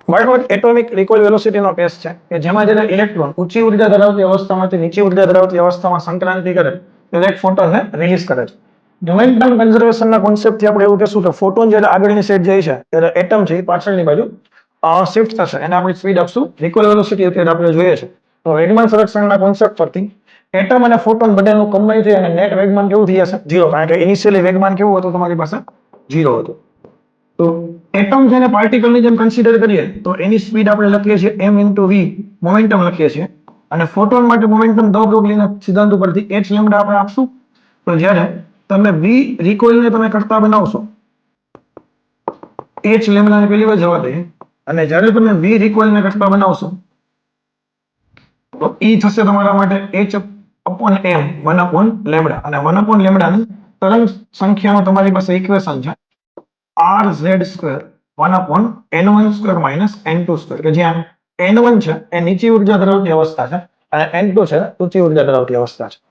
બરાબર atomic રિકોઇલ વેલોસિટીનો case છે કે જેમાં જ્યારે ઇલેક્ટ્રોન ઊંચી ઉર્જા ધરાવતી અવસ્થામાંથી નીચી ઉર્જા ધરાવતી અવસ્થામાં સંક્રાંતિ કરે તો એક ફોટોનને રિલીઝ કરે છે. મોમેન્ટમ કન્ઝર્વેશનના કોન્સેપ્ટથી આપણે એવું કહેશું કે ફોટોન જ્યારે આગળની સાઈડ જાય છે ત્યારે એટમ છે એ પાછળની બાજુ શિફ્ટ થશે એને આપણે સ્પીડ આપશું રિકોઇલ વેલોસિટી અત્યારે આપણે જોઈએ છે. તો વેગમાન સંરક્ષણના કોન્સેપ્ટ પરથી એટમ અને ફોટોન બંનેનું કમ્બાઈન થઈ અને નેટ વેગમાન કેવું થઈ જશે? 0. કારણ કે ઇનિશિયલી વેગમાન કેવું હતું તમારી પાસે? 0 હતું. તો એટમ છે ને પાર્ટિકલની જેમ કન્સિડર કરીએ તો એની સ્પીડ આપણે લખીએ છીએ m into v મોમેન્ટમ લખીએ છીએ અને ફોટોન માટે મોમેન્ટમ ધ બ્રોગલીના સિદ્ધાંત ઉપરથી h લેમ્ડા આપણે આપશું. તો જ્યારે તમે v રિકોઇલને તમે કરતા બનાવશો h લેમ્ડાને પહેલી વાર જવા દઈએ અને જ્યારે તમે v રિકોઇલને કરતા બનાવશો તો e થશે તમારા માટે h upon m 1 upon lambda અને 1 upon લેમ્ડાની તરંગ સંખ્યાનો તમારી પાસે ઇક્વેશન છે r(z²) 1 upon n1² minus n2² કે જ્યાં n1 છે એ નીચી ઉર્જા ધરાવતી અવસ્થા છે અને n2 છે ઊંચી ઉર્જા ધરાવતી અવસ્થા છે.